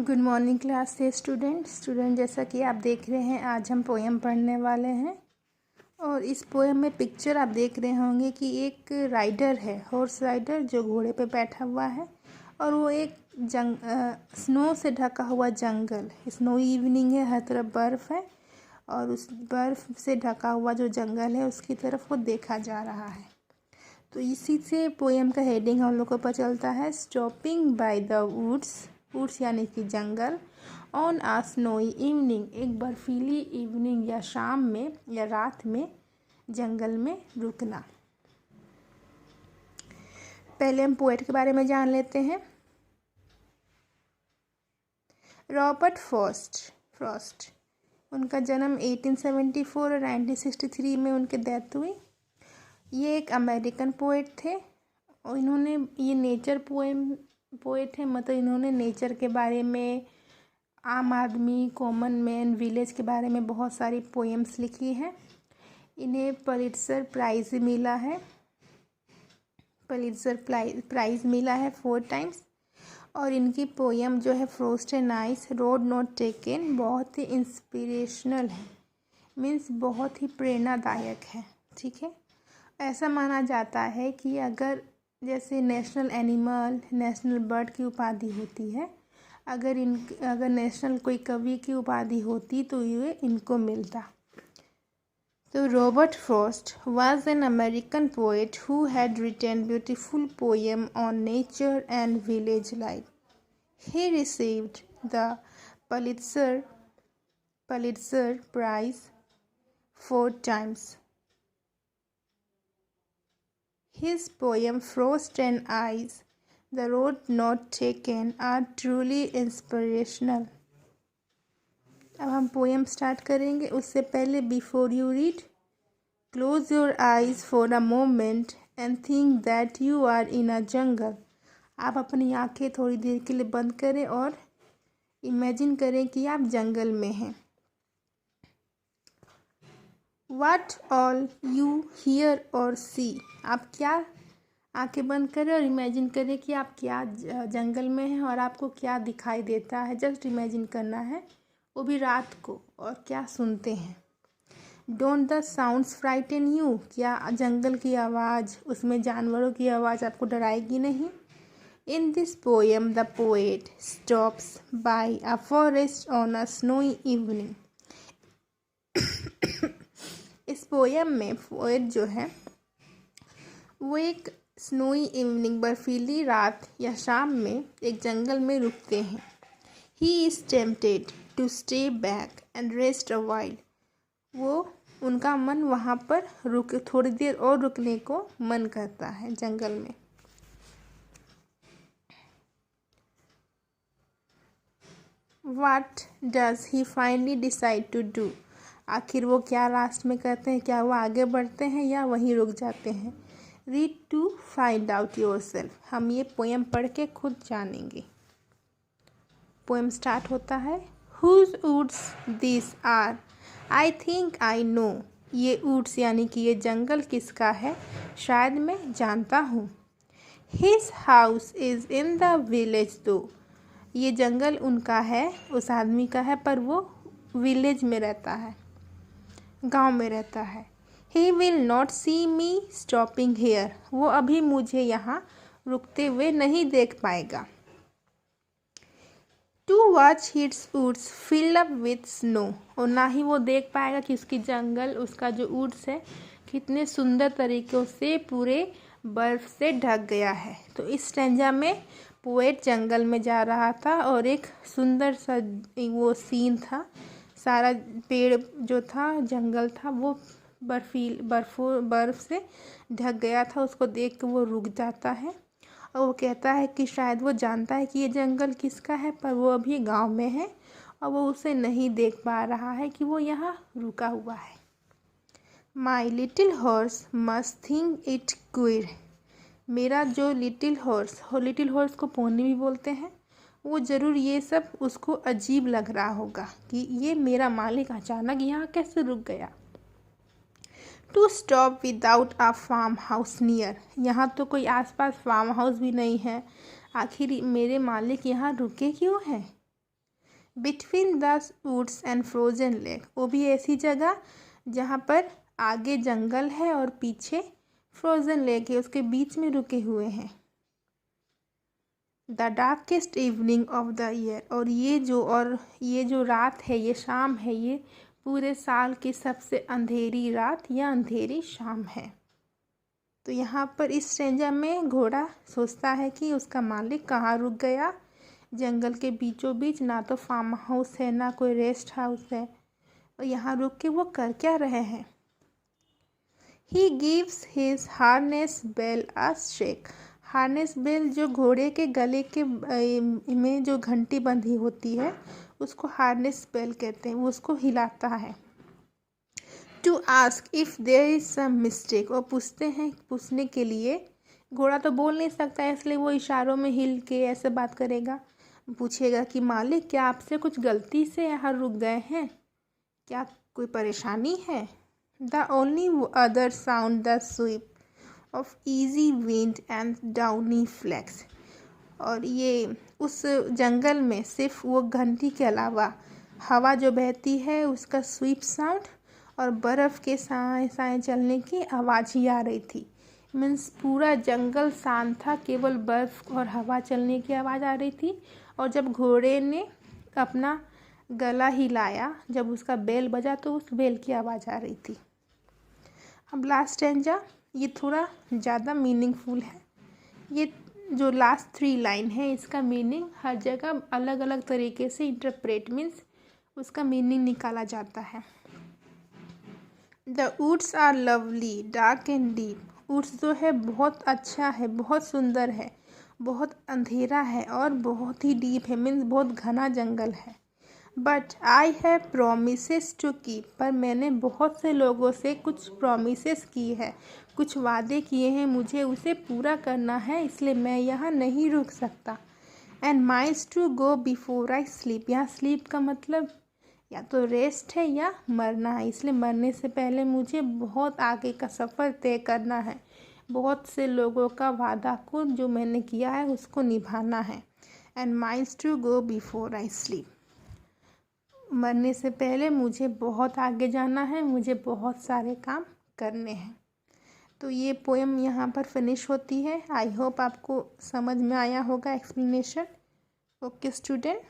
Good morning class से student जैसा कि आप देख रहे हैं आज हम पोएम पढ़ने वाले हैं। और इस पोएम में पिक्चर आप देख रहे होंगे कि एक राइडर है, हॉर्स राइडर जो घोड़े पे बैठा हुआ है और वो एक स्नो से ढका हुआ जंगल, स्नोई इवनिंग है, हर तरफ बर्फ़ है और उस बर्फ़ से ढका हुआ जो जंगल है उसकी तरफ वो देखा जा रहा है। तो इसी से पोएम का हेडिंग हम लोग को पता चलता है, स्टॉपिंग बाय द वुड्स यानी कि जंगल, ऑन आ स्नोई इवनिंग, एक बर्फीली इवनिंग या शाम में या रात में जंगल में रुकना। पहले हम पोएट के बारे में जान लेते हैं। रॉबर्ट फ्रॉस्ट, उनका जन्म 1874 और 1963 में उनकी डेथ हुई। ये एक अमेरिकन पोएट थे और इन्होंने ये नेचर पोएट है, मतलब इन्होंने नेचर के बारे में, आम आदमी, कॉमन मैन, विलेज के बारे में बहुत सारी पोएम्स लिखी हैं। इन्हें पुलित्ज़र प्राइज़ मिला है, पुलित्ज़र प्राइज़ मिला है 4 टाइम्स। और इनकी पोएम जो है Frost and ice, road not taken, बहुत ही इंस्पिरेशनल है, मीन्स बहुत ही प्रेरणादायक है। ठीक है, ऐसा माना जाता है कि अगर जैसे नेशनल एनिमल, नेशनल बर्ड की उपाधि होती है, अगर नेशनल कोई कवि की उपाधि होती तो ये इनको मिलता। तो Robert Frost was an American poet who had written beautiful poem on nature and village life. He received the Pulitzer Prize 4 times. His poem Frost and Ice, The Road Not Taken are truly inspirational. अब हम poem start करेंगे। उससे पहले before you read, close your eyes for a moment and think that you are in a jungle. आप अपनी आंखें थोड़ी देर के लिए बंद करें और इमेजिन करें कि आप जंगल में हैं। What all you hear or see, आप क्या, आंखें बंद करें और इमेजिन करें कि आप क्या जंगल में हैं और आपको क्या दिखाई देता है। जस्ट इमेजिन करना है, वो भी रात को, और क्या सुनते हैं। Don't the sounds frighten you, क्या जंगल की आवाज़, उसमें जानवरों की आवाज़ आपको डराएगी नहीं। In this poem the poet stops by a forest on a snowy evening. इस पोएम में पोएट जो है वो एक स्नोई इवनिंग, बर्फीली रात या शाम में एक जंगल में रुकते हैं। He is tempted to stay back and rest a while, वो उनका मन वहाँ पर थोड़ी देर और रुकने को मन करता है जंगल में। What does he finally decide to do? आखिर वो क्या लास्ट में करते हैं, क्या वो आगे बढ़ते हैं या वहीं रुक जाते हैं। Read to find out yourself, हम ये पोएम पढ़ के खुद जानेंगे। पोएम स्टार्ट होता है, whose woods this are, I think I know, ये वुड्स यानी कि ये जंगल किसका है, शायद मैं जानता हूँ। His house is in the village दो, ये जंगल उनका है, उस आदमी का है, पर वो विलेज में रहता है, गांव में रहता है। He will not see me stopping here, वो अभी मुझे यहाँ रुकते हुए नहीं देख पाएगा। To watch his woods fill up with snow, और ना ही वो देख पाएगा कि उसकी जंगल, उसका जो वुड्स है कितने सुंदर तरीक़ों से पूरे बर्फ़ से ढक गया है। तो इस स्टैंजा में पोएट जंगल में जा रहा था और एक सुंदर सा वो सीन था, सारा पेड़ जो था, जंगल था, वो बर्फ़ से ढक गया था। उसको देख कर वो रुक जाता है और वो कहता है कि शायद वो जानता है कि ये जंगल किसका है, पर वो अभी गांव में है और वो उसे नहीं देख पा रहा है कि वो यहाँ रुका हुआ है। My little horse must think it queer, मेरा जो लिटिल हॉर्स को पोनी भी बोलते हैं, वो ज़रूर ये सब उसको अजीब लग रहा होगा कि ये मेरा मालिक अचानक यहाँ कैसे रुक गया। To stop without a farmhouse near, यहाँ तो कोई आसपास फार्म हाउस भी नहीं है, आखिर मेरे मालिक यहाँ रुके क्यों हैं। Between the woods and frozen lake, वो भी ऐसी जगह जहाँ पर आगे जंगल है और पीछे फ्रोजन लेक है, उसके बीच में रुके हुए हैं। The darkest evening of the year, और ये जो रात है, ये शाम है, ये पूरे साल की सबसे अंधेरी रात या अंधेरी शाम है। तो यहाँ पर इस स्ट्रेंजा में घोड़ा सोचता है कि उसका मालिक कहाँ रुक गया। जंगल के बीचों बीच ना तो फार्म हाउस है ना कोई रेस्ट हाउस है, और यहाँ रुक के वो कर क्या रहे हैं। He gives his harness bell a shake, harness bell जो घोड़े के गले के में जो घंटी बंधी होती है उसको हार्नेस बेल कहते हैं, वो उसको हिलाता है। To ask if there is some mistake, और पूछने के लिए, घोड़ा तो बोल नहीं सकता है इसलिए वो इशारों में हिल के ऐसे बात करेगा। पूछेगा कि मालिक क्या आपसे कुछ गलती से यहाँ रुक गए हैं, क्या कोई परेशानी है। The only other sound the sweep of easy wind and downy flakes, और ये उस जंगल में सिर्फ वो घंटी के अलावा हवा जो बहती है उसका स्वीप साउंड और बर्फ़ के साए साए चलने की आवाज़ ही आ रही थी। मीन्स पूरा जंगल शांत था, केवल बर्फ़ और हवा चलने की आवाज़ आ रही थी। और जब घोड़े ने अपना गला हिलाया, जब उसका बेल बजा, तो उस बेल की आवाज़ आ रही थी। अब लास्ट स्टैंजा ये थोड़ा ज़्यादा मीनिंगफुल है। ये जो लास्ट 3 लाइन है इसका मीनिंग हर जगह अलग अलग तरीके से इंटरप्रेट, मीन्स उसका मीनिंग निकाला जाता है। The woods are lovely dark and deep, woods जो है बहुत अच्छा है, बहुत सुंदर है, बहुत अंधेरा है और बहुत ही डीप है, मीन्स बहुत घना जंगल है। But I have promises to keep, पर मैंने बहुत से लोगों से कुछ प्रोमिसेस की है, कुछ वादे किए हैं, मुझे उसे पूरा करना है, इसलिए मैं यहाँ नहीं रुक सकता। And miles to go before I sleep, यहाँ स्लीप का मतलब या तो रेस्ट है या मरना है, इसलिए मरने से पहले मुझे बहुत आगे का सफ़र तय करना है, बहुत से लोगों का वादा को जो मैंने किया है उसको निभाना है। And miles to go before I sleep, मरने से पहले मुझे बहुत आगे जाना है, मुझे बहुत सारे काम करने हैं। तो ये पोएम यहाँ पर फिनिश होती है। आई होप आपको समझ में आया होगा एक्सप्लेनेशन। Okay student.